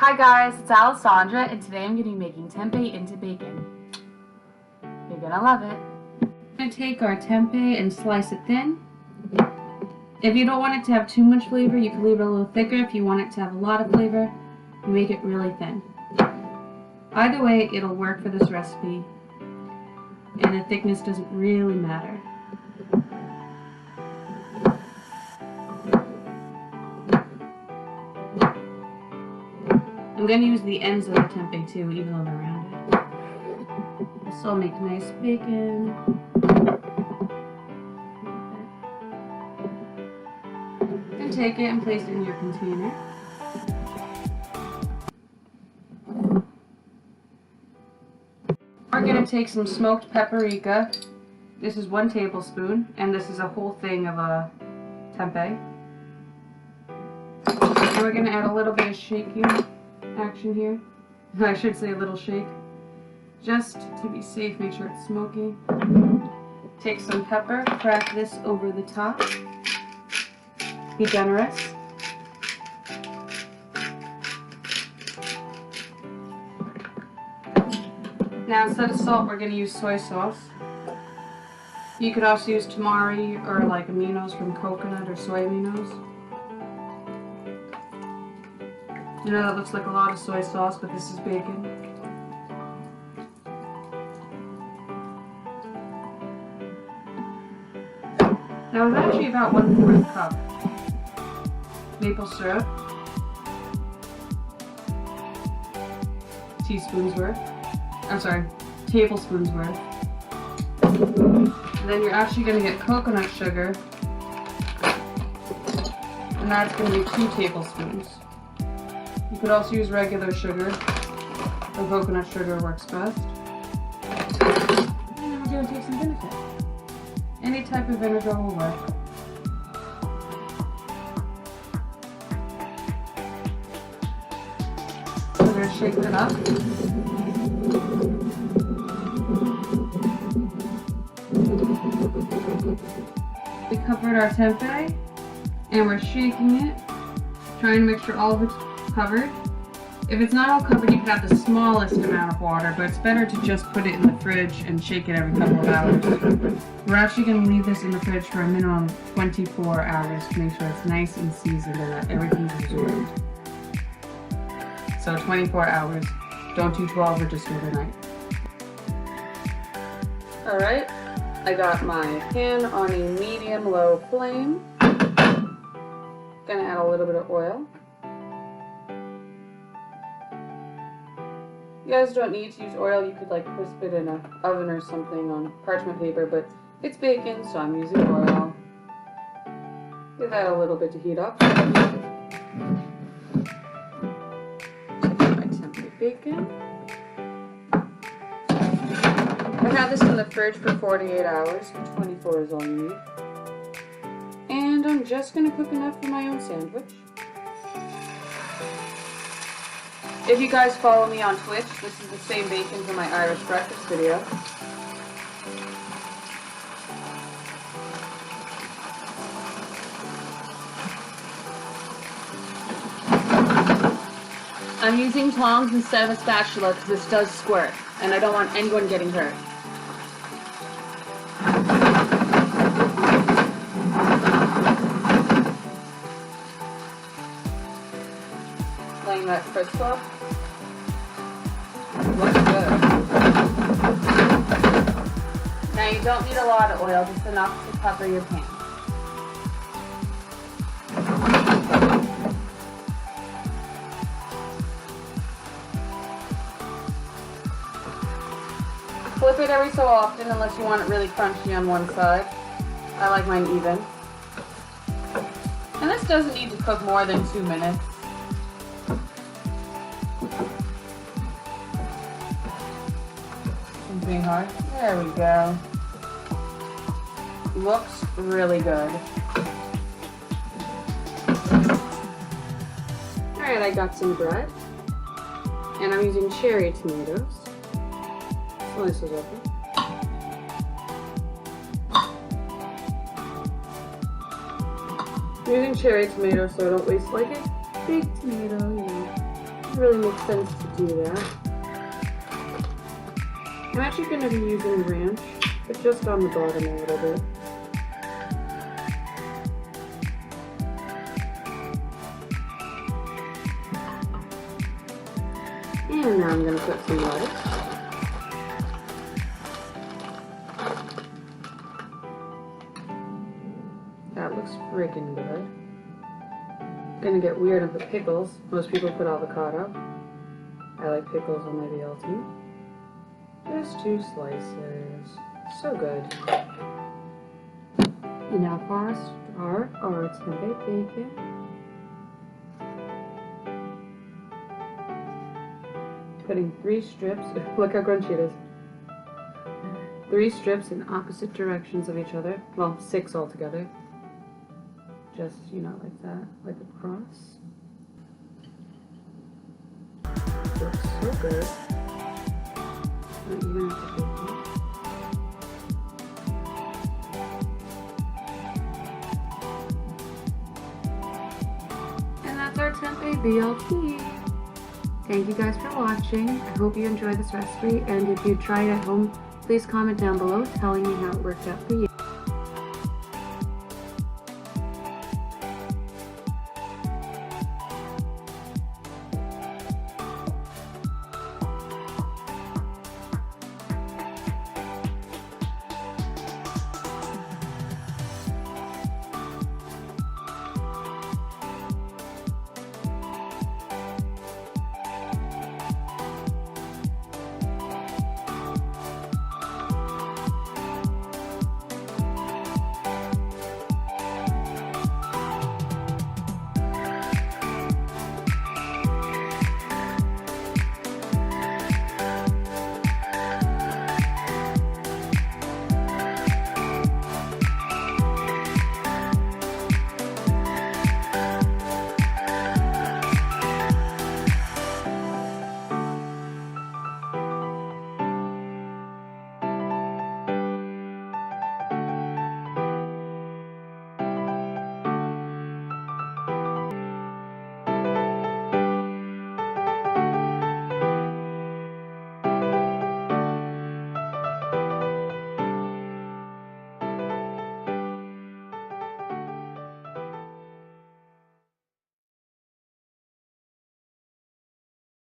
Hi guys, it's Alessandra, and today I'm going to be making tempeh into bacon. You're going to love it. We're going to take our tempeh and slice it thin. If you don't want it to have too much flavor, you can leave it a little thicker. If you want it to have a lot of flavor, you make it really thin. Either way, it'll work for this recipe, and the thickness doesn't really matter. I'm going to use the ends of the tempeh too, even though they're rounded. This will make nice bacon. And take it and place it in your container. We're going to take some smoked paprika. This is 1 tablespoon, and this is a whole thing of tempeh. And we're going to add a little bit of shaking action here. I should say a little shake. Just to be safe, make sure it's smoky. Take some pepper, crack this over the top. Be generous. Now instead of salt, we're going to use soy sauce. You could also use tamari or like aminos from coconut or soy aminos. You know, that looks like a lot of soy sauce, but this is bacon. That was actually about 1/4 cup. Maple syrup. Teaspoons worth. I'm sorry, tablespoons worth. And then you're actually going to get coconut sugar. And that's going to be 2 tablespoons. You could also use regular sugar, or coconut sugar works best. And then we're going to take some vinegar. Any type of vinegar will work. So we're going to shake it up. We covered our tempeh, and we're shaking it, trying to make sure all of it's covered. If it's not all covered, you can have the smallest amount of water, but it's better to just put it in the fridge and shake it every couple of hours. We're actually going to leave this in the fridge for a minimum of 24 hours to make sure it's nice and seasoned and that everything's absorbed. So 24 hours. Don't do 12 or just overnight. Alright, I got my pan on a medium-low flame. Gonna add a little bit of oil. You guys don't need to use oil. You could like crisp it in an oven or something on parchment paper, but it's bacon, so I'm using oil. Give that a little bit to heat up. Take my tempeh bacon. I have this in the fridge for 48 hours. 24 is all you need. And I'm just going to cook enough for my own sandwich. If you guys follow me on Twitch, this is the same bacon from my Irish breakfast video. I'm using tongs instead of a spatula because this does squirt, and I don't want anyone getting hurt. Letting that crisp up. Looks good. Now you don't need a lot of oil, just enough to cover your pan. Flip it every so often unless you want it really crunchy on one side. I like mine even. And this doesn't need to cook more than 2 minutes. Being hard. There we go. Looks really good. Alright, I got some bread. And I'm using cherry tomatoes. Oh, this is open. I'm using cherry tomatoes so I don't waste like a big tomato, you know. doesn't really make sense to do that. I'm actually going to be using ranch, but just on the bottom a little bit. And now I'm going to put some lettuce. That looks freaking good. Gonna get weird and put pickles. Most people put avocado. I like pickles on my BLT. Just 2 slices. So good. And now for our tempeh bacon. Putting 3 strips. Look how crunchy it is. 3 strips in opposite directions of each other. Well, 6 altogether. Just, you know, like that, like a cross. Looks so good. You're gonna have to take it. And that's our tempeh BLT. Thank you guys for watching. I hope you enjoyed this recipe, and if you try it at home, please comment down below telling me how it worked out for you.